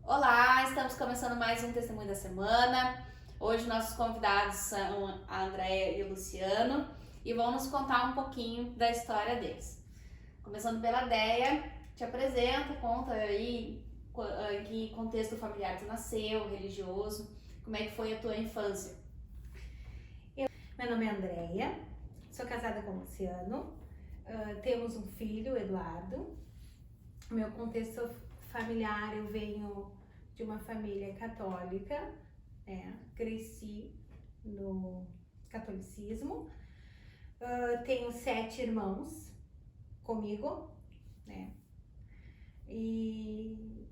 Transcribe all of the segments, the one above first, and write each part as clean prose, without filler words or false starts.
Olá, estamos começando mais um Testemunho da Semana. Hoje nossos convidados são a Andréia e o Luciano e vão nos contar um pouquinho da história deles. Começando pela Déia, te apresenta, conta aí em que contexto familiar tu nasceu, religioso, como é que foi a tua infância. Meu nome é Andréia, sou casada com o Luciano, temos um filho, Eduardo. Meu contexto familiar, eu venho de uma família católica, cresci no catolicismo. Tenho 7 irmãos comigo, né? E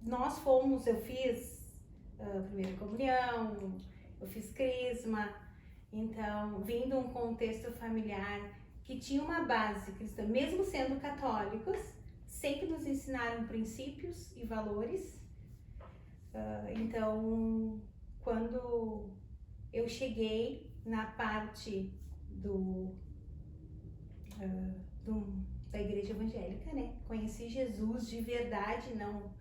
nós fomos, eu fiz primeira comunhão, eu fiz crisma, então vim de um contexto familiar que tinha uma base cristã, mesmo sendo católicos, sempre nos ensinaram princípios e valores. Então, quando eu cheguei na parte da igreja evangélica, né? Conheci Jesus de verdade, não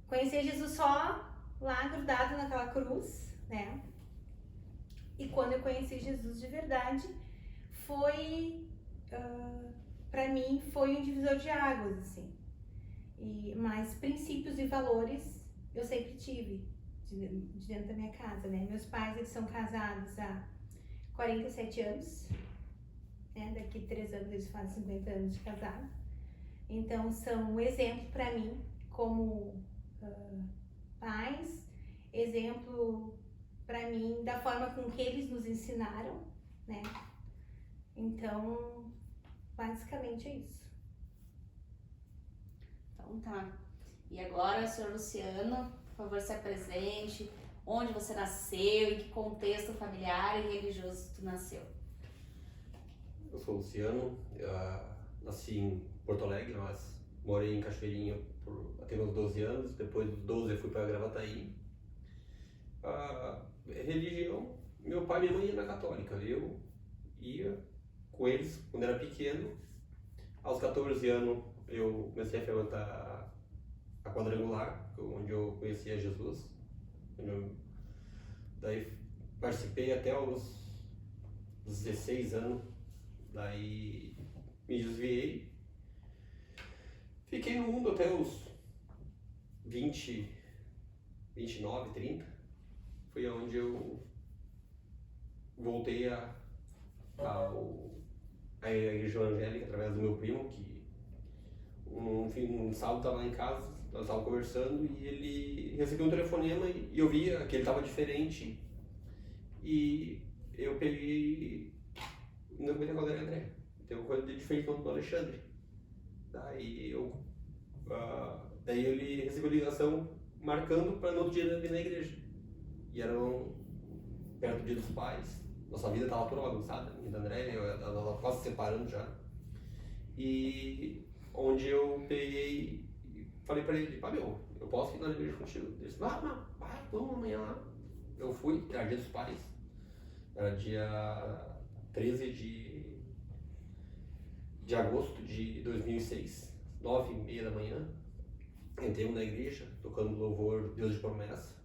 conheci Jesus só lá grudado naquela cruz, né? E quando eu conheci Jesus de verdade, foi, para mim, foi um divisor de águas, assim. Mas princípios e valores eu sempre tive de dentro da minha casa, né? Meus pais, eles são casados há 47 anos, né? Daqui 3 anos eles fazem 50 anos de casado. Então, são um exemplo para mim como pais, exemplo para mim da forma com que eles nos ensinaram, né? Então, basicamente é isso. Então tá. E agora, senhor Luciano, por favor, se apresente. Onde você nasceu, em que contexto familiar e religioso tu nasceu? Eu sou o Luciano, nasci em Porto Alegre, mas morei em Cachoeirinha até meus 12 anos. Depois dos 12 eu fui para Gravataí. A religião, meu pai e minha mãe iam na católica. Eu ia com eles quando era pequeno. Aos 14 anos eu comecei a frequentar a quadrangular, onde eu conhecia Jesus. Daí participei até os 16 anos. Daí me desviei, fiquei no mundo até os 20, 29, 30. Foi onde eu voltei à igreja evangélica através do meu primo, que um sábado estava lá em casa, nós estávamos conversando e ele recebeu um telefonema e eu via que ele estava diferente. E eu peguei. Não comecei a falar André. Tem uma coisa de diferente do Alexandre. Daí ele recebeu ligação marcando para no outro dia vir na igreja. E era perto do dia dos pais. Nossa vida estava toda bagunçada. Minha da André, eu estava quase se separando já. E onde eu peguei e falei para ele, meu, eu posso ir na igreja contigo? Ele disse, vai, vamos amanhã lá. Eu fui, era dia dos pais. Era dia 13 de agosto de 2006, 9h30 da manhã. Entrei na igreja, tocando louvor Deus de Promessa.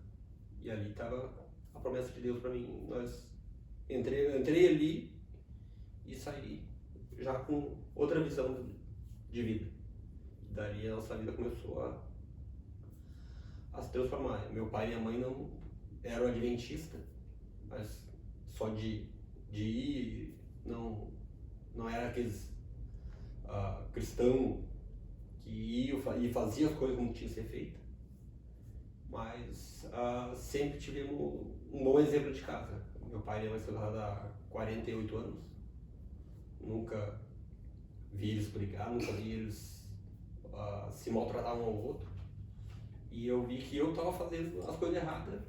E ali estava a promessa de Deus para mim. Entrei ali e saí já com outra visão de vida. Dali a nossa vida começou a se transformar. Meu pai e minha mãe não eram adventistas, mas só de ir, não era aqueles cristão que ia e fazia as coisas como tinha que ser feita, mas sempre tivemos um bom exemplo de casa. Meu pai e minha mãe são casados há 48 anos, nunca vi eles brigar, nunca vi eles se maltratar um ao outro, e eu vi que eu estava fazendo as coisas erradas,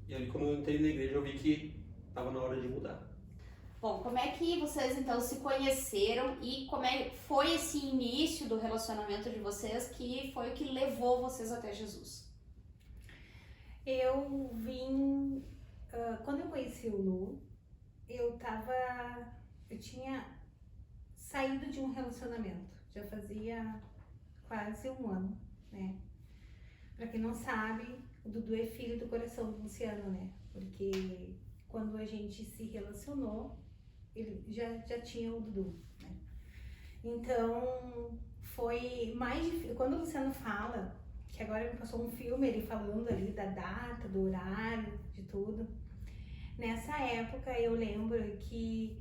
e ali quando eu entrei na igreja eu vi que estava na hora de mudar. Bom, como é que vocês então se conheceram e como é que foi esse início do relacionamento de vocês que foi o que levou vocês até Jesus? Eu vim, quando eu conheci o Lu, eu tinha saído de um relacionamento, já fazia quase um ano, né? Pra quem não sabe, o Dudu é filho do coração do Luciano, né? Porque quando a gente se relacionou, ele já tinha o Dudu, né? Então, foi mais difícil. Quando o Luciano fala, que agora me passou um filme, ele falando ali da data, do horário, de tudo. Nessa época, eu lembro que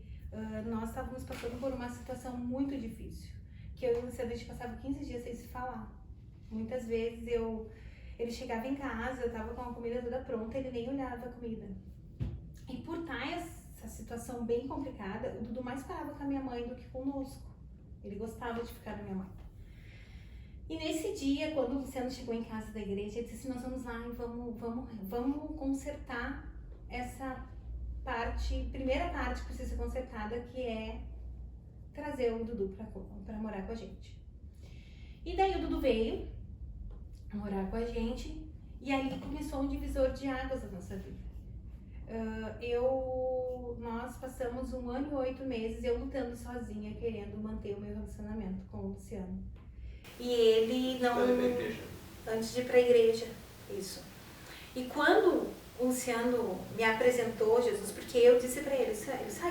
nós estávamos passando por uma situação muito difícil. Que eu e o Luciano, a gente passava 15 dias sem se falar. Muitas vezes ele chegava em casa, eu tava com a comida toda pronta, ele nem olhava a comida. E por estar essa situação bem complicada, o Dudu mais parava com a minha mãe do que conosco. Ele gostava de ficar com a minha mãe. E nesse dia, quando o Luciano chegou em casa da igreja, ele disse assim, nós vamos lá e vamos consertar essa primeira parte que precisa ser consertada, que é trazer o Dudu pra morar com a gente. E daí o Dudu veio morar com a gente e ali começou um divisor de águas na nossa vida. Nós passamos 1 ano e 8 meses eu lutando sozinha, querendo manter o meu relacionamento com o Luciano. E ele não... Antes de ir pra igreja, isso. E quando o Luciano me apresentou Jesus, porque eu disse pra ele,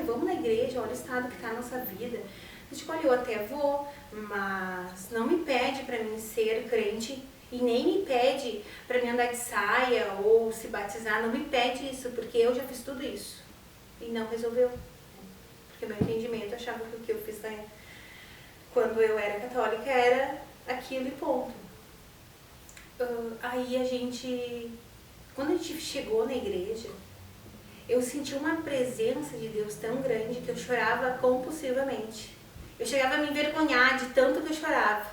vamos na igreja, olha o estado que tá a nossa vida. Eu digo, olha, eu até vou, mas não me pede pra mim ser crente e nem me pede pra mim andar de saia ou se batizar, não me pede isso, porque eu já fiz tudo isso. E não resolveu. Porque meu entendimento achava que o que eu fiz quando eu era católica era aquilo e ponto. Aí quando a gente chegou na igreja, eu senti uma presença de Deus tão grande que eu chorava compulsivamente. Eu chegava a me envergonhar de tanto que eu chorava.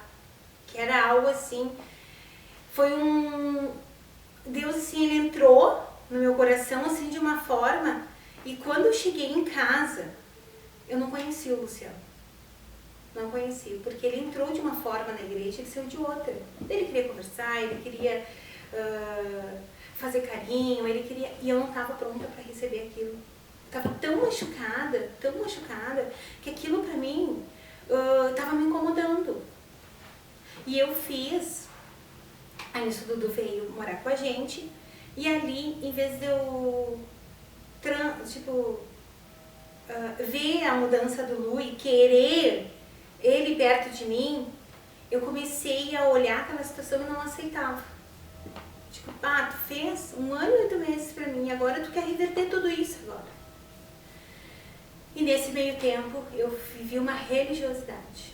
Que era algo assim... Deus, assim, ele entrou no meu coração, assim, de uma forma... E quando eu cheguei em casa, eu não conhecia o Luciano. Não conhecia, porque ele entrou de uma forma na igreja, ele saiu de outra. Ele queria conversar, ele queria fazer carinho, ele queria... E eu não estava pronta para receber aquilo. Estava tão machucada, que aquilo para mim estava me incomodando. E eu fiz... Aí nisso o Dudu veio morar com a gente, e ali, em vez de eu ver a mudança do Lu e querer ele perto de mim, eu comecei a olhar aquela situação e não aceitava. Tipo, tu fez 1 ano e 8 meses pra mim, agora tu quer reverter tudo isso agora. E nesse meio tempo eu vivi uma religiosidade.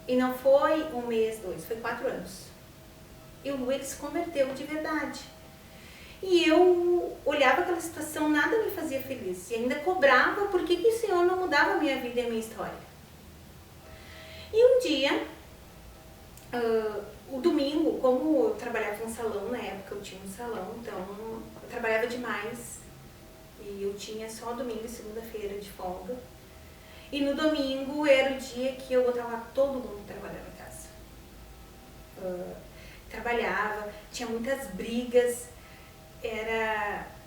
E não foi 1 mês, 2, foi 4 anos. E o Lu, ele se converteu de verdade. E eu olhava aquela situação, nada me fazia feliz. E ainda cobrava por que o Senhor não mudava a minha vida e a minha história. E um dia, o domingo, como eu trabalhava em um salão, na época eu tinha um salão, então eu trabalhava demais. E eu tinha só domingo e segunda-feira de folga. E no domingo era o dia que eu botava todo mundo trabalhar na casa. Trabalhava, tinha muitas brigas.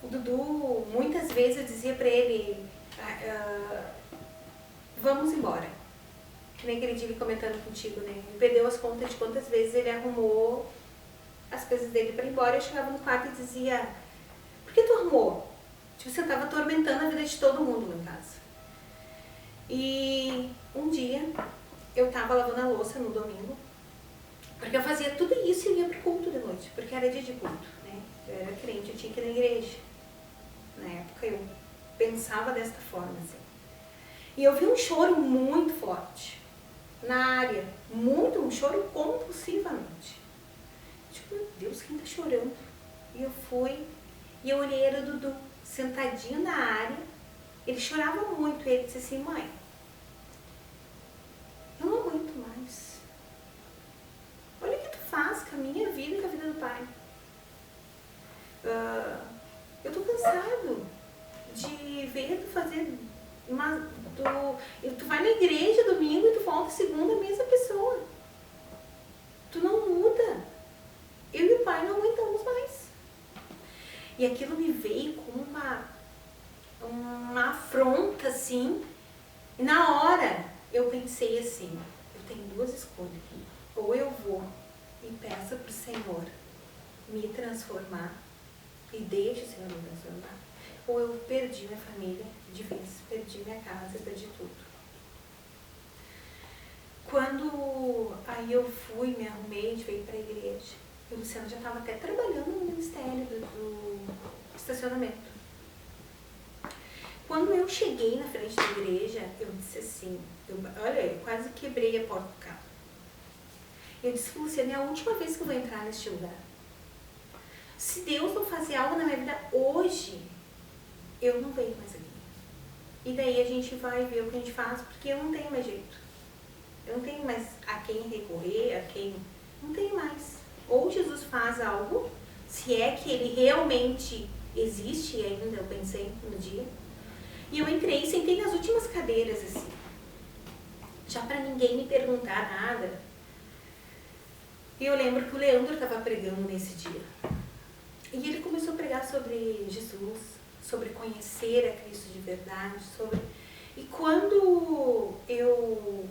O Dudu, muitas vezes eu dizia pra ele, vamos embora. Que nem aquele dia ele comentando contigo, né? Ele perdeu as contas de quantas vezes ele arrumou as coisas dele pra ir embora. Eu chegava no quarto e dizia, por que tu arrumou? Tipo, você tava atormentando a vida de todo mundo lá em casa. E um dia, eu tava lavando a louça no domingo, porque eu fazia tudo isso e ia pro culto de noite, porque era dia de culto, né? Eu era crente, eu tinha que ir na igreja. Na época eu pensava desta forma, assim. E eu vi um choro muito forte na área, um choro compulsivamente. Tipo, meu Deus, quem tá chorando? E eu fui, e eu olhei, era o Dudu, sentadinho na área, ele chorava muito, ele disse assim, mãe, eu não aguento mais. Olha o que tu faz com a minha vida e com a vida do pai. Eu tô cansado de ver tu fazer tu vai na igreja domingo e tu volta segunda a mesma pessoa. Tu não muda. Eu e o pai não aguentamos mais. E aquilo me veio com uma afronta, assim. E na hora eu pensei assim, eu tenho 2 escolhas aqui. ou eu vou e peço pro Senhor me transformar e deixo o Senhor me transformar, ou eu perdi minha família de vez, perdi minha casa, perdi tudo. Quando aí eu fui, me arrumei, a gente veio pra igreja, e o Luciano já estava até trabalhando no ministério do estacionamento. Quando eu cheguei na frente da igreja, eu disse assim, olha, eu quase quebrei a porta do carro. Eu disse, Luciano, é a última vez que eu vou entrar neste lugar. Se Deus não fazer algo na minha vida hoje, eu não venho mais aqui. E daí a gente vai ver o que a gente faz, porque eu não tenho mais jeito. Eu não tenho mais a quem recorrer, a quem... Não tenho mais. Ou Jesus faz algo, se é que ele realmente existe ainda, eu pensei no dia. E eu entrei e sentei nas últimas cadeiras, assim. Já pra ninguém me perguntar nada. E eu lembro que o Leandro estava pregando nesse dia. E ele começou a pregar sobre Jesus, sobre conhecer a Cristo de verdade, sobre... E quando eu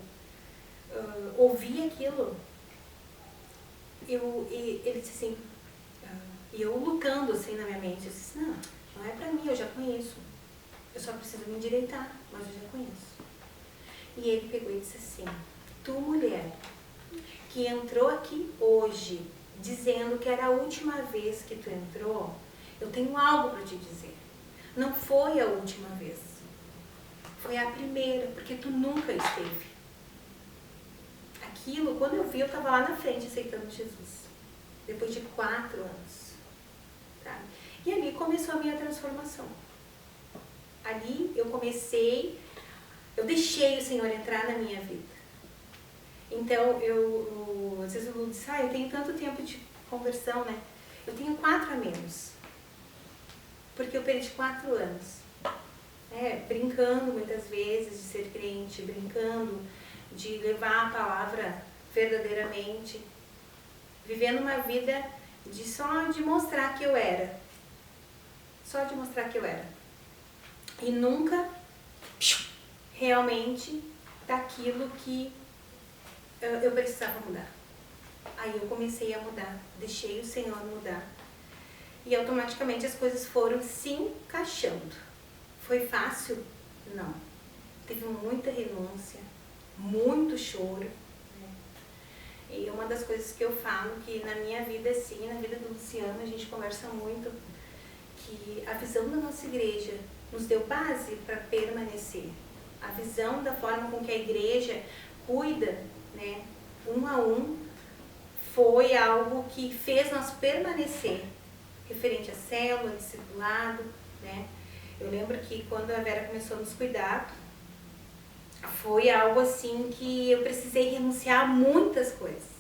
ouvi aquilo, ele disse assim, e eu lutando assim na minha mente, eu disse, não é pra mim, eu já conheço. Eu só preciso me endireitar, mas eu já conheço. E ele pegou e disse assim, tu mulher, que entrou aqui hoje, dizendo que era a última vez que tu entrou, eu tenho algo para te dizer. Não foi a última vez. Foi a primeira, porque tu nunca esteve. Aquilo, quando eu vi, eu estava lá na frente aceitando Jesus. Depois de 4 anos. Tá? E ali começou a minha transformação. Ali eu deixei o Senhor entrar na minha vida. Então, às vezes eu disse, eu tenho tanto tempo de conversão, né? Eu tenho 4 a menos. Porque eu perdi 4 anos. Brincando muitas vezes de ser crente, brincando de levar a palavra verdadeiramente, vivendo uma vida só de mostrar que eu era. Só de mostrar que eu era. E nunca realmente daquilo que eu precisava mudar. Aí eu comecei a mudar, deixei o Senhor mudar. E automaticamente as coisas foram se encaixando. Foi fácil? Não. Teve muita renúncia, muito choro. Né? E uma das coisas que eu falo, que na minha vida, assim, na vida do Luciano, a gente conversa muito, que a visão da nossa igreja nos deu base para permanecer. A visão da forma com que a igreja cuida, né, um a um, foi algo que fez nós permanecer, referente à célula, discipulado, né? Eu lembro que quando a Vera começou a nos cuidar, foi algo assim que eu precisei renunciar a muitas coisas.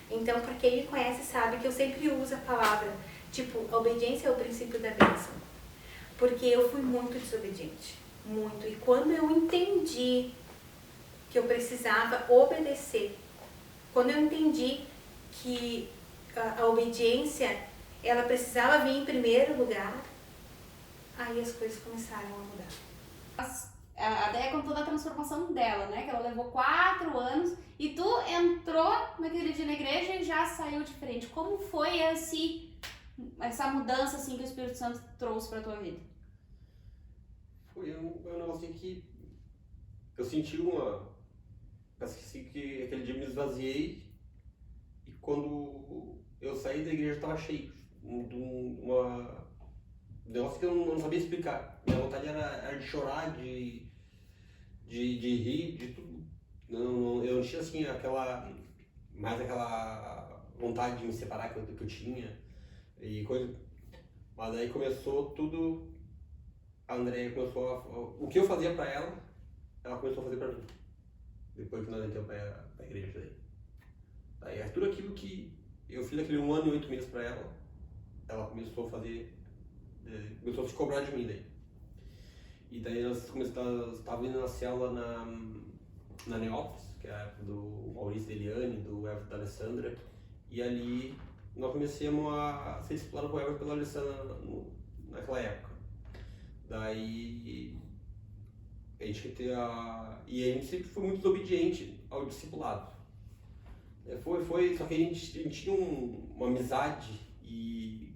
Então, para quem me conhece sabe que eu sempre uso a palavra, tipo, a obediência é o princípio da bênção. Porque eu fui muito desobediente, muito. E quando eu entendi que eu precisava obedecer, quando eu entendi que a obediência, ela precisava vir em primeiro lugar, aí as coisas começaram a mudar. A Déia contou da transformação dela, né? Que ela levou 4 anos e tu entrou naquele dia na igreja e já saiu diferente. Como foi essa mudança assim que o Espírito Santo trouxe pra tua vida? Foi um negócio que eu senti parece que aquele dia me esvaziei e quando eu saí da igreja estava cheio de um negócio que eu não sabia explicar. Minha vontade era de chorar, de rir, de tudo. Eu não tinha assim aquela vontade de me separar que eu tinha e coisa. Mas aí começou tudo. A Andréia começou o que eu fazia pra ela começou a fazer pra mim. Depois que nós entramos pra igreja daí. Aí tudo aquilo que eu fiz aquele 1 ano e 8 meses pra ela começou a fazer, começou a se cobrar de mim daí. E daí nós estávamos indo na célula na Neópolis, que é a época do Maurício Eliane, do Everton da Alessandra, e ali nós começamos a ser explorados por Everton pela Alessandra naquela época. Daí a gente sempre foi muito desobediente ao discipulado. Só que a gente tinha uma amizade e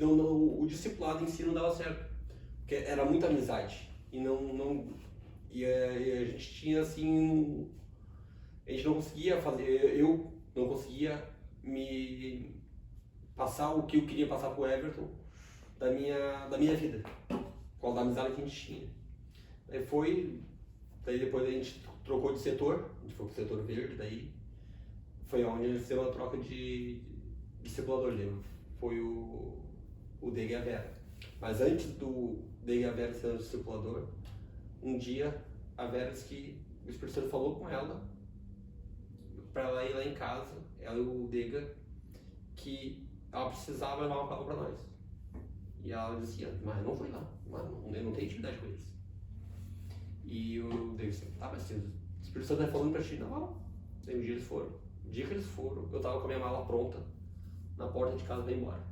o discipulado em si não dava certo. Porque era muita amizade. E a gente tinha assim, a gente não conseguia fazer, eu não conseguia me passar o que eu queria passar pro Everton da minha vida, com a amizade que a gente tinha. Daí depois a gente trocou de setor, a gente foi pro setor verde, daí foi onde a gente fez uma troca de discipulador dele. Foi o Dega e a Vera. Mas antes do Dega e a Vera ser discipulador, um dia a Vera disse que o Espírito Santo falou com ela para ela ir lá em casa, ela e o Dega, que ela precisava levar uma palavra para nós. E ela dizia, mas não foi lá, eu não tenho intimidade com eles. E o Dega disse, tá, mas se o Espírito Santo está falando para ti, não vamos. Daí um dia eles foram. O dia que eles foram, eu tava com a minha mala pronta na porta de casa para ir embora.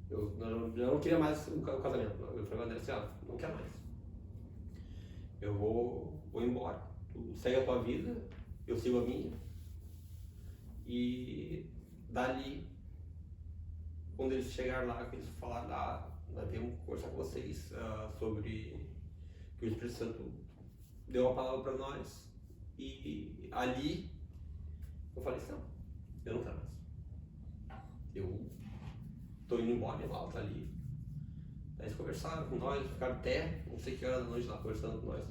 Eu não queria mais o casamento. Eu falei, André, assim, não quero mais. Eu vou embora. Tu segue a tua vida, eu sigo a minha. E dali, quando eles chegaram lá, que eles falaram, nós temos que conversar com vocês sobre que o Espírito Santo deu uma palavra para nós. E ali, eu falei assim, não, eu não quero mais. Eu tô indo embora, minha mala tá ali. Daí eles conversaram com nós, ficaram até, não sei que hora da noite lá, conversando com nós,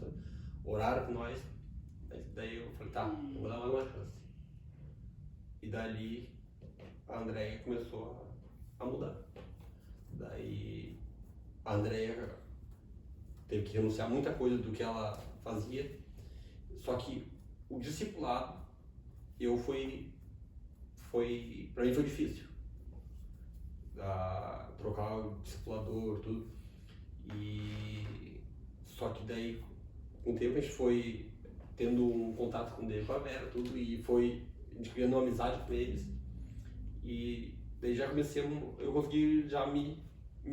oraram com nós. Daí eu falei, tá, eu vou dar mais uma chance. E dali a Andréia começou a mudar. Daí a Andréia teve que renunciar a muita coisa do que ela fazia. Só que o discipulado, pra mim foi difícil. Trocar o discipulador, tudo. Só que daí, com o tempo, a gente foi tendo um contato com ele, com a Vera, tudo, e a gente criando uma amizade com eles. E daí já eu consegui já me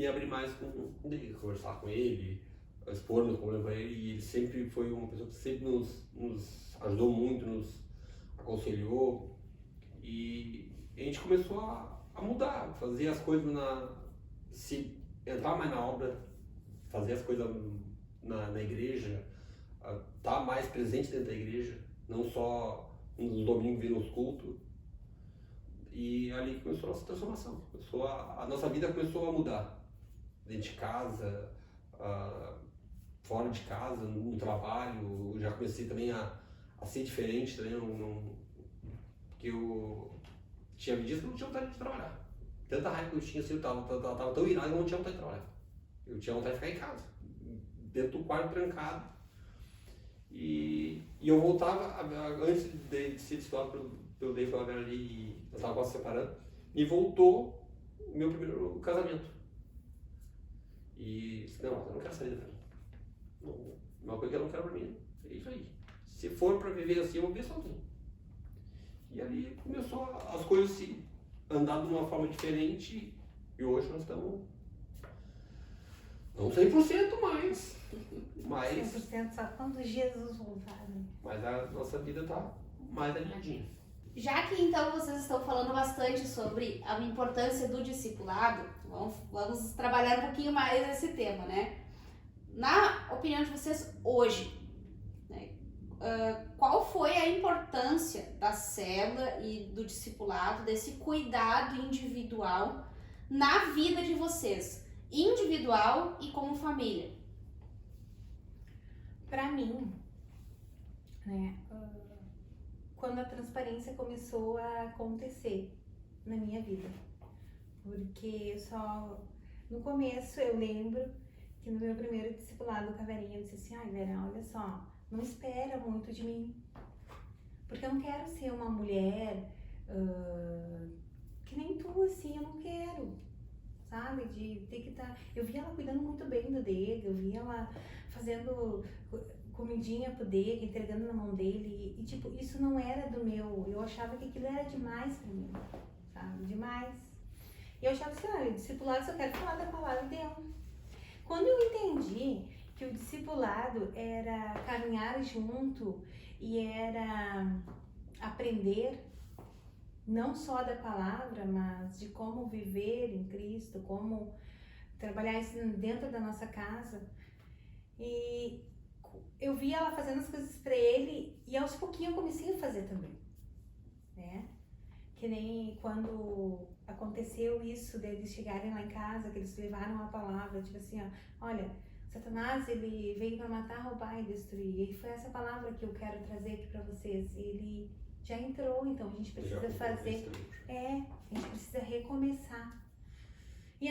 abrir mais com ele, conversar com ele, expor meus problemas para ele, e ele sempre foi uma pessoa que sempre nos ajudou muito, nos aconselhou, e a gente começou a mudar, fazer as coisas se entrar mais na obra, fazer as coisas na igreja, estar mais presente dentro da igreja, não só nos domingos vir nos cultos. E ali começou a nossa transformação, a nossa vida começou a mudar, dentro de casa, fora de casa, no trabalho. Eu já comecei também a ser diferente também, porque eu tinha dias que eu não tinha vontade de trabalhar. Tanta raiva que eu tinha, assim, eu tava tão irado que eu não tinha vontade de trabalhar. Eu tinha vontade de ficar em casa, dentro do quarto trancado. E eu voltava, antes de ser discipulado pelo Dave pela Vera ali, e eu tava quase separando, e voltou o meu primeiro casamento. E disse, não, eu não quero sair daqui. Uma coisa que eu não quero pra mim, é isso aí. Se for pra viver assim, eu vou viver sozinho. E ali começou as coisas se andar de uma forma diferente, e hoje nós estamos não 100% mais, mas 100% só quando Jesus voltar, né? Mas a nossa vida tá mais alinhadinha. Já que então vocês estão falando bastante sobre a importância do discipulado, vamos trabalhar um pouquinho mais esse tema, né? Na opinião de vocês hoje, né, qual foi a importância da célula e do discipulado, desse cuidado individual na vida de vocês, individual e como família? Pra mim, né, quando a transparência começou a acontecer na minha vida, porque no começo eu lembro que no meu primeiro discipulado com a Verinha eu disse assim, ai Vera, olha só, não espera muito de mim, porque eu não quero ser uma mulher que nem tu, assim, eu não quero, sabe, de ter que estar, eu via ela cuidando muito bem do Dega, eu via ela fazendo comidinha pro Dega, entregando na mão dele, e tipo, isso não era do meu, eu achava que aquilo era demais pra mim, sabe, demais. E eu achava assim, olha, discipulado só quero falar da palavra de Deus. Quando eu entendi que o discipulado era caminhar junto e era aprender não só da palavra, mas de como viver em Cristo, como trabalhar isso dentro da nossa casa. E eu vi ela fazendo as coisas para ele e aos pouquinhos eu comecei a fazer também, né? Que nem quando aconteceu isso deles chegarem lá em casa, que eles levaram a palavra, tipo assim, ó, olha, Satanás, ele veio para matar, roubar e destruir. E foi essa palavra que eu quero trazer aqui para vocês. Ele já entrou, então a gente precisa fazer. A gente precisa recomeçar. E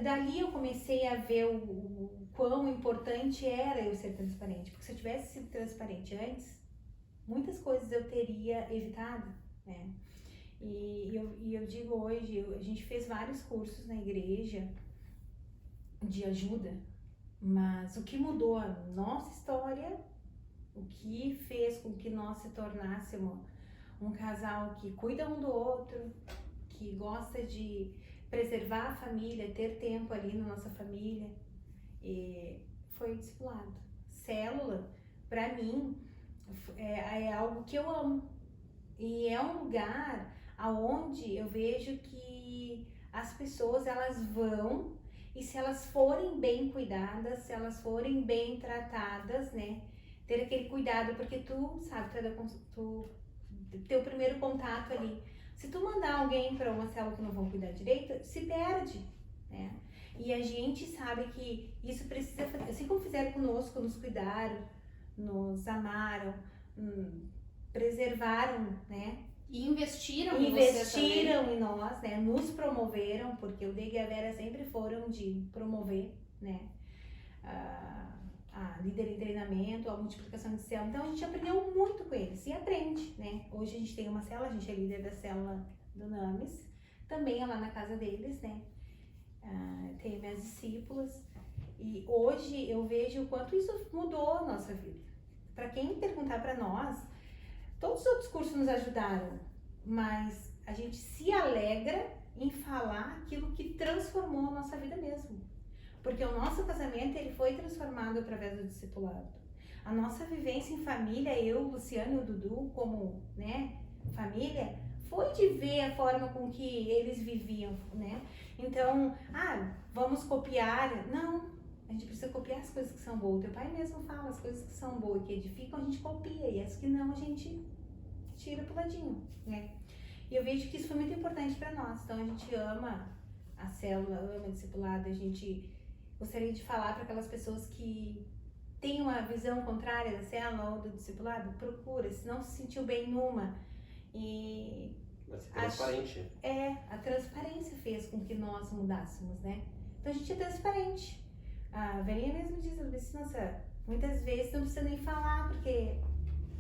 dali eu comecei a ver o quão importante era eu ser transparente. Porque se eu tivesse sido transparente antes, muitas coisas eu teria evitado, né? E eu digo hoje, a gente fez vários cursos na igreja de ajuda, mas o que mudou a nossa história, o que fez com que nós se tornássemos um casal que cuida um do outro, que gosta de preservar a família, ter tempo ali na nossa família, e foi o discipulado. Célula, para mim, é algo que eu amo. E é um lugar aonde eu vejo que as pessoas, elas vão, e se elas forem bem cuidadas, se elas forem bem tratadas, né, ter aquele cuidado, porque tu sabe, teu primeiro contato ali, se tu mandar alguém para uma célula que não vão cuidar direito, se perde, né? E a gente sabe que isso precisa fazer, assim como fizeram conosco, nos cuidaram, nos amaram, preservaram, né? E investiram em você também. Investiram em nós, né? Nos promoveram, porque o Dega e a Vera sempre foram de promover, né? A líder em treinamento, a multiplicação de célula. Então a gente aprendeu muito com eles e aprende, né? Hoje a gente tem uma célula, a gente é líder da célula do NAMES, também é lá na casa deles, né? Tenho minhas discípulas e hoje eu vejo o quanto isso mudou a nossa vida. Para quem perguntar para nós, todos os outros cursos nos ajudaram, mas a gente se alegra em falar aquilo que transformou a nossa vida mesmo. Porque o nosso casamento, ele foi transformado através do discipulado. A nossa vivência em família, eu, o Luciano e o Dudu, como, né, família, foi de ver a forma com que eles viviam, né? Então, vamos copiar. Não, a gente precisa copiar as coisas que são boas. O teu pai mesmo fala, as coisas que são boas, que edificam, a gente copia. E as que não, a gente tira pro ladinho, né? E eu vejo que isso foi muito importante para nós. Então, a gente ama a célula, ama o discipulado, a gente gostaria de falar para aquelas pessoas que têm uma visão contrária da célula ou do discipulado, procura, se não se sentiu bem numa. E mas ser transparente. A transparência fez com que nós mudássemos, né? Então a gente é transparente. A Verinha mesmo diz, ela disse, nossa, muitas vezes não precisa nem falar, porque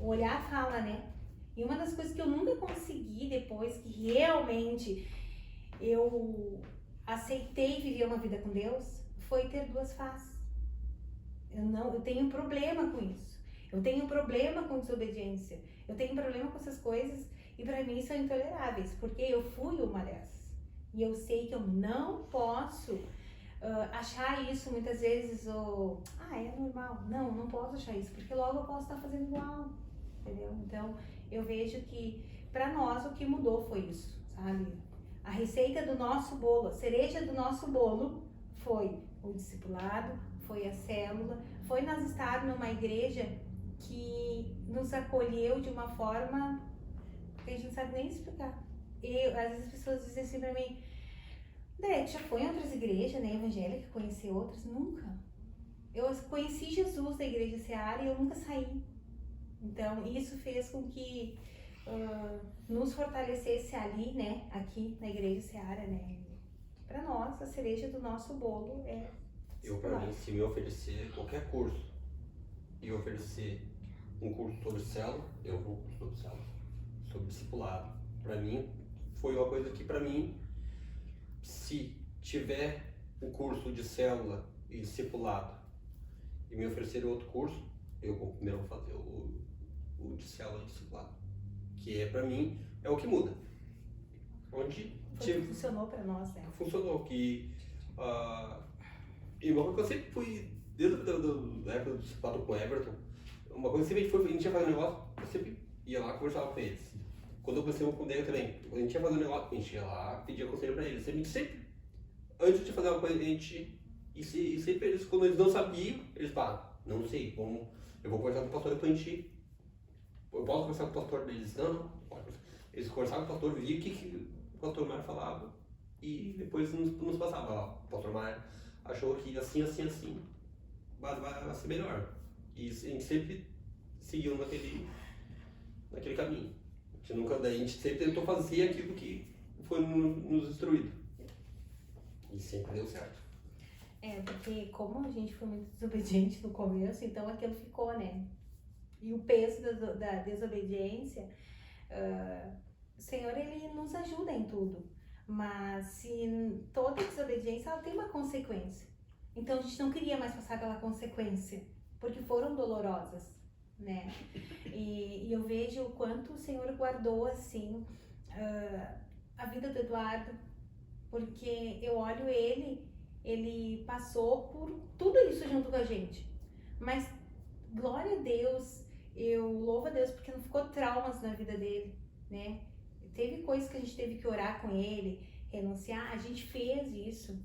o olhar fala, né? E uma das coisas que eu nunca consegui depois que realmente eu aceitei viver uma vida com Deus, foi ter duas faces. Eu tenho problema com isso. Eu tenho problema com desobediência. Eu tenho problema com essas coisas e para mim são intoleráveis, porque eu fui uma dessas. E eu sei que eu não posso achar isso muitas vezes, é normal. Não posso achar isso, porque logo eu posso estar fazendo igual, entendeu? Então, eu vejo que para nós o que mudou foi isso, sabe? A receita do nosso bolo, a cereja do nosso bolo foi o discipulado, foi a célula, foi nós estar numa igreja que nos acolheu de uma forma que a gente não sabe nem explicar. Às vezes as pessoas dizem assim pra mim, André, tu já foi em outras igrejas, né, evangélica, conheci outras? Nunca. Eu conheci Jesus da igreja Seara e eu nunca saí. Então, isso fez com que nos fortalecesse ali, né, aqui na igreja Seara, né. Para nós, a cereja do nosso bolo é... Eu, para mim, se me oferecer qualquer curso e oferecer um curso sobre célula, eu vou sobre célula, sobre discipulado. Para mim, foi uma coisa que, para mim, se tiver o curso de célula e discipulado e me oferecer outro curso, eu vou primeiro fazer o de célula e discipulado. Que para mim, é o que muda. Funcionou para nós, né? Funcionou, e uma coisa que eu sempre fui, desde a época do discipulado com o Everton, uma coisa que sempre foi, a gente ia fazer um negócio, eu sempre ia lá conversava com eles. Quando eu comecei com o Dega também, quando a gente ia fazer um negócio, a gente ia lá, pedia conselho pra eles. Sempre, antes de fazer uma coisa, a gente... E sempre eles, quando eles não sabiam, eles falavam, não sei, eu vou conversar com o pastor, depois a gente... Eu posso conversar com o pastor deles? Não, pode. Eles conversavam com o pastor, viam o que o pastor Mário falava e depois nos passava. Ó, o pastor Mário achou que assim vai ser melhor. E a gente sempre seguiu naquele caminho. A gente sempre tentou fazer aquilo que foi nos instruído. E sempre deu certo. Porque como a gente foi muito desobediente no começo, então aquilo ficou, né? E o peso da desobediência, o Senhor, Ele nos ajuda em tudo. Mas se toda desobediência, ela tem uma consequência. Então a gente não queria mais passar pela consequência, porque foram dolorosas, né? E eu vejo o quanto o Senhor guardou, assim, a vida do Eduardo, porque eu olho ele passou por tudo isso junto com a gente. Mas, glória a Deus, eu louvo a Deus porque não ficou traumas na vida dele, né? Teve coisas que a gente teve que orar com ele, renunciar, a gente fez isso.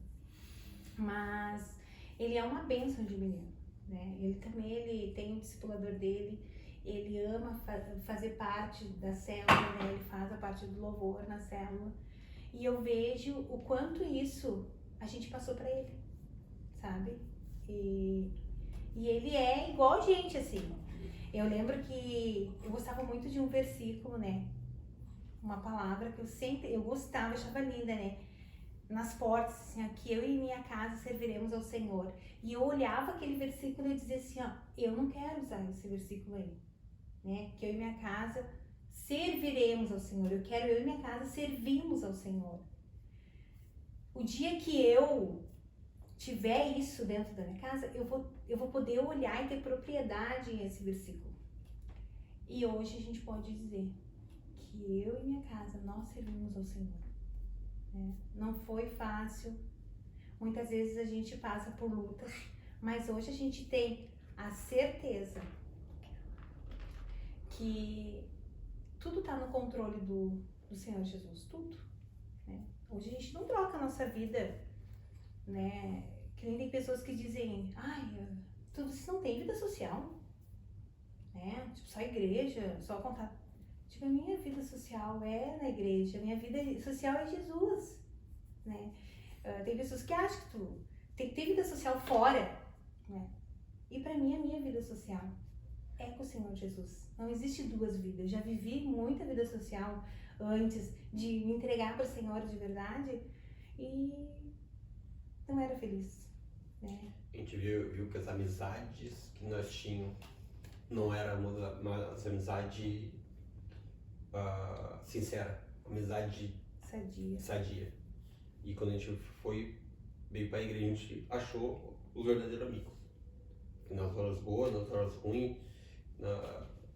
Mas ele é uma bênção de menino, né? Ele tem um discipulador dele, ele ama fazer parte da célula, né? Ele faz a parte do louvor na célula. E eu vejo o quanto isso a gente passou pra ele, sabe? E ele é igual a gente, assim. Eu lembro que eu gostava muito de um versículo, né? Uma palavra que eu gostava, achava linda, né? Nas portas, assim, aqui eu e minha casa serviremos ao Senhor. E eu olhava aquele versículo e eu dizia assim, ó, eu não quero usar esse versículo aí, né? Que eu e minha casa serviremos ao Senhor. Eu quero eu e minha casa servirmos ao Senhor. O dia que eu tiver isso dentro da minha casa, eu vou poder olhar e ter propriedade em esse versículo. E hoje a gente pode dizer que eu e minha casa, nós servimos ao Senhor. Né? Não foi fácil, muitas vezes a gente passa por lutas, mas hoje a gente tem a certeza que tudo está no controle do Senhor Jesus, tudo. Né? Hoje a gente não troca a nossa vida, né? Que nem tem pessoas que dizem, você não tem vida social, né? Tipo, só igreja, só contato. Tipo, a minha vida social é na igreja, a minha vida social é Jesus, né? Tem pessoas que acham que tu tem que ter vida social fora, né? E pra mim, a minha vida social é com o Senhor Jesus. Não existe duas vidas. Eu já vivi muita vida social antes de me entregar para o Senhor de verdade e não era feliz, né? A gente viu que as amizades que nós tínhamos não eram uma amizade sincera, amizade sadia. E quando a gente veio para a igreja, a gente achou os verdadeiros amigos. Nas horas boas, nas horas ruins,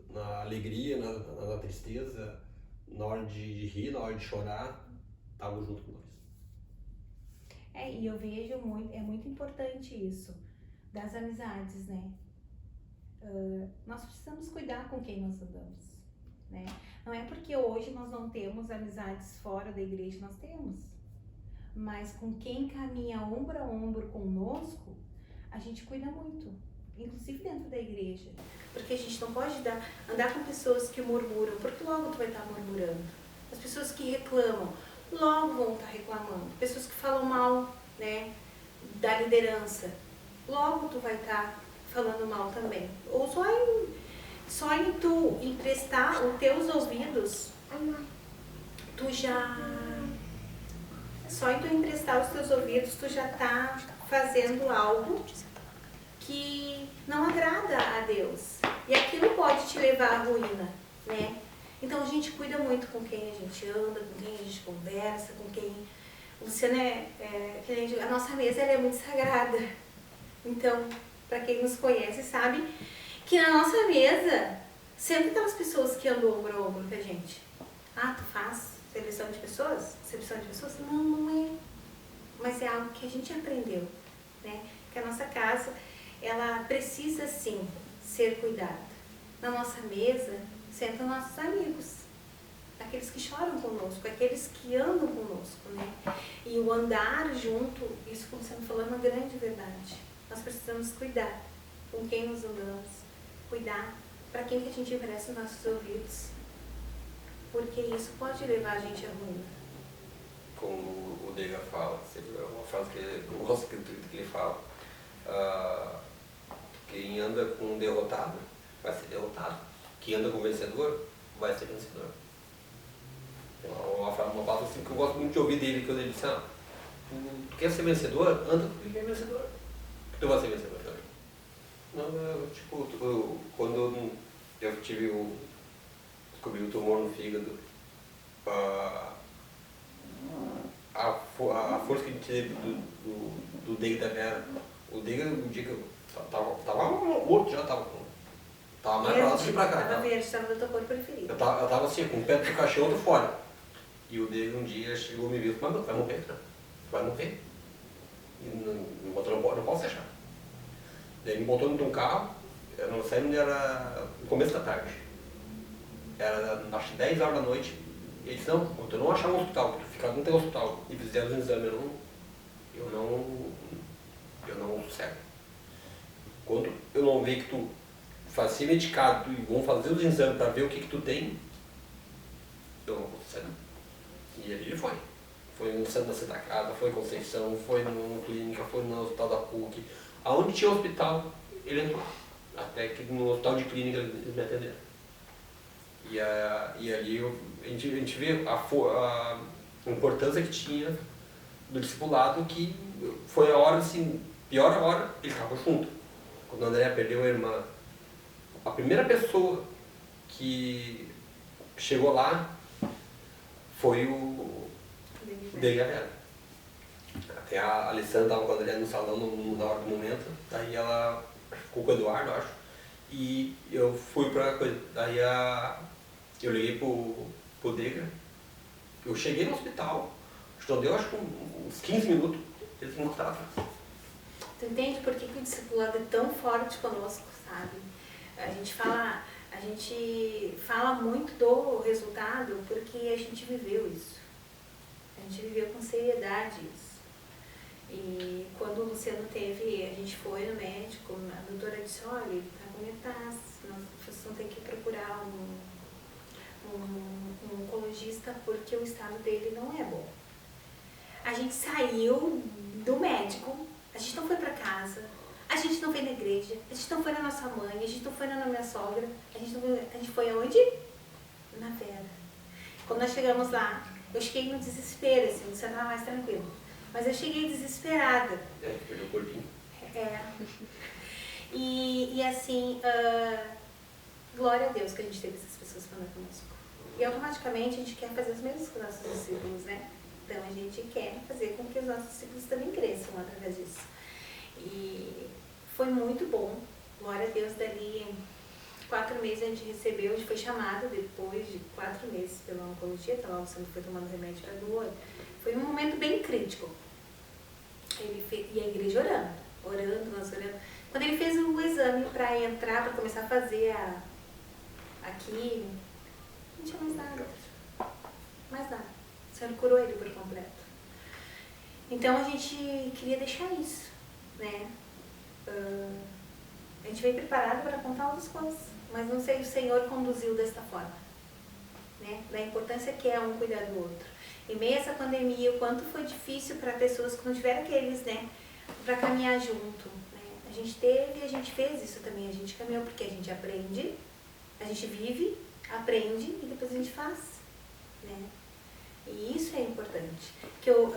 na alegria, na tristeza, na hora de rir, na hora de chorar, estavam junto com nós. E eu vejo é muito importante isso, das amizades, né? Nós precisamos cuidar com quem nós andamos, né? Não é porque hoje nós não temos amizades fora da igreja, nós temos. Mas com quem caminha ombro a ombro conosco, a gente cuida muito. Inclusive dentro da igreja. Porque a gente não pode andar com pessoas que murmuram, porque logo tu vai estar murmurando. As pessoas que reclamam, logo vão estar reclamando. Pessoas que falam mal, né, da liderança, logo tu vai estar falando mal também. Ou só em tu emprestar os teus ouvidos, só em tu emprestar os teus ouvidos, tu já tá fazendo algo que não agrada a Deus. E aquilo pode te levar à ruína, né? Então a gente cuida muito com quem a gente anda, com quem a gente conversa, com quem... Luciana, a nossa mesa ela é muito sagrada. Então, para quem nos conhece, sabe que na nossa mesa sempre aquelas pessoas que andam ombro a ombro com a gente. Tu faz seleção de pessoas? Seleção de pessoas? Não, não é. Mas é algo que a gente aprendeu, né? Que a nossa casa, ela precisa sim ser cuidada. Na nossa mesa, sentam nossos amigos, aqueles que choram conosco, aqueles que andam conosco, né? E o andar junto, isso como você me falou, é uma grande verdade. Nós precisamos cuidar com quem nos andamos, cuidar para quem que a gente empresta os nossos ouvidos, porque isso pode levar a gente à ruína. Como o Dega fala, sempre é uma frase que eu gosto que ele fala, quem anda com um derrotado vai ser derrotado, quem anda com um vencedor vai ser vencedor. Uma palavra assim que eu gosto muito de ouvir dele, quando ele diz, tu quer ser vencedor? Anda com quem é vencedor. Tu vai ser vencedor também. Não, tipo, quando eu descobri o tumor no fígado, a força que a gente teve do Dega da Vera, o Dega, o dia que eu tava morto, já tava mais pra lá do que pra cá. Tava verde, tava do teu cor preferido. Eu tava assim, com o pé do caixão do fora. E o Dega um dia chegou e me viu e falou, vai morrer, cara. Vai morrer. E me botou, não posso deixar. Daí me botou dentro de um carro, eu não sei onde era, no começo da tarde. Era acho que 10 horas da noite. E ele disse, não, tu não achar um hospital, tu ficar não tem hospital. E fizeram os exames, eu não sossego. Quando eu não ver que tu vai ser medicado e vão fazer os exames para ver o que tu tem, eu não sossego. E ele foi. Foi no centro da Santa Casa, foi em Conceição, foi numa clínica, foi no hospital da PUC. Aonde tinha hospital, ele entrou. Até que no hospital de clínica eles me atenderam. E ali a gente vê a importância que tinha do discipulado, que foi a hora, assim, pior a hora, ele estava junto. Quando a Andréa perdeu a irmã, a primeira pessoa que chegou lá foi o Dega Vera. Até a Alessandra estava com a Andréa no salão na hora do momento, daí ela ficou com o Eduardo, acho, e eu fui pra coisa, daí eu liguei pro Dega, eu cheguei no hospital, deu acho que uns 15 minutos, eles não estavam atrás. Tu entende por que o discipulado é tão forte conosco, sabe? A gente fala muito do resultado porque a gente viveu isso. A gente viveu com seriedade isso. E quando o Luciano teve, a gente foi no médico, a doutora disse, olha, ele está com metástase, vocês vão ter que procurar um oncologista porque o estado dele não é bom. A gente saiu do médico, a gente não foi para casa, a gente não foi na igreja, a gente não foi na nossa mãe, a gente não foi na minha sogra, a gente foi aonde? Na Vera. Quando nós chegamos lá, eu cheguei no desespero, assim, você estava mais tranquilo. Mas eu cheguei desesperada. Perdeu o corpinho. E assim, glória a Deus que a gente teve essas pessoas falando conosco. E automaticamente a gente quer fazer os mesmos com os nossos discípulos, né? Então a gente quer fazer com que os nossos discípulos também cresçam através disso. E foi muito bom, glória a Deus, dali 4 meses a gente recebeu, a gente foi chamado depois de 4 meses pela oncologia, então o Luciano foi tomando remédio para dor. Foi um momento bem crítico. E a igreja orando, nós orando. Quando ele fez o exame para entrar, para começar a fazer aqui, não tinha mais nada. Mais nada. O Senhor curou ele por completo. Então a gente queria deixar isso, né? A gente veio preparado para contar outras coisas, mas não sei, o Senhor conduziu desta forma, né? Da importância que é um cuidar do outro. Em meio a essa pandemia, o quanto foi difícil para pessoas que não tiveram aqueles, né? Para caminhar junto, né? A gente teve, a gente fez isso também, a gente caminhou porque a gente aprende, a gente vive, aprende e depois a gente faz, né? E isso é importante. Que eu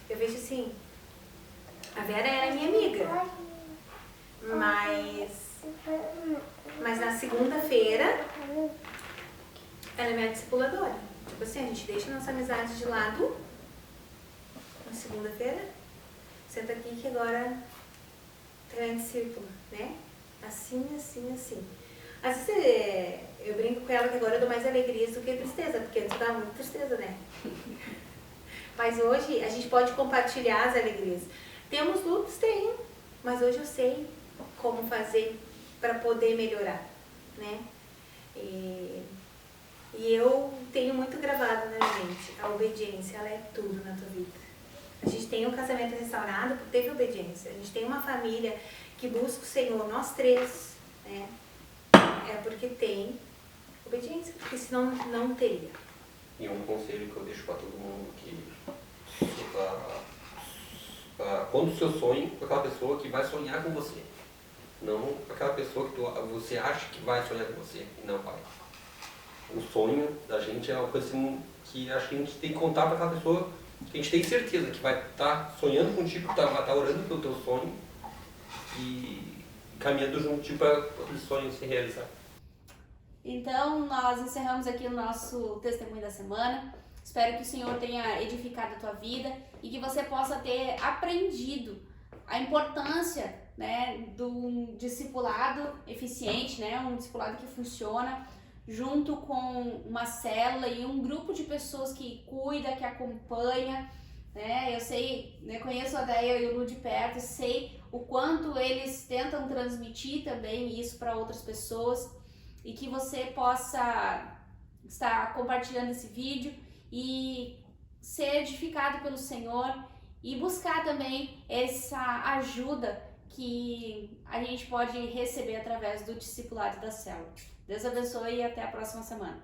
vejo assim, a Vera era minha amiga, mas na segunda-feira ela é minha discipuladora. Tipo assim, a gente deixa a nossa amizade de lado na segunda-feira, senta aqui que agora tem um círculo, né? Assim, assim, assim. Às vezes eu brinco com ela que agora eu dou mais alegrias do que tristeza, porque antes dava muita tristeza, né? Mas hoje a gente pode compartilhar as alegrias. Temos lutas? Tem, mas hoje eu sei como fazer para poder melhorar, né? E eu tenho muito gravado na mente, a obediência, ela é tudo na tua vida. A gente tem um casamento restaurado porque teve obediência. A gente tem uma família que busca o Senhor, nós três, né? É porque tem obediência, porque senão não teria. E um conselho que eu deixo para todo mundo que conta o seu sonho com aquela pessoa que vai sonhar com você. Não aquela pessoa que você acha que vai sonhar com você e não vai. O sonho da gente é uma coisa assim, que acho que a gente tem que contar para aquela pessoa que a gente tem certeza que vai estar sonhando contigo, vai estar orando pelo teu sonho e caminhando junto para aquele sonho se realizar. Então, nós encerramos aqui o nosso testemunho da semana. Espero que o Senhor tenha edificado a tua vida e que você possa ter aprendido a importância, né, do discipulado eficiente, né, um discipulado que funciona junto com uma célula e um grupo de pessoas que cuida, que acompanha, né? Eu sei, né, conheço a Deia e o Lu de perto e sei o quanto eles tentam transmitir também isso para outras pessoas e que você possa estar compartilhando esse vídeo e ser edificado pelo Senhor e buscar também essa ajuda que a gente pode receber através do discipulado da célula. Deus abençoe e até a próxima semana.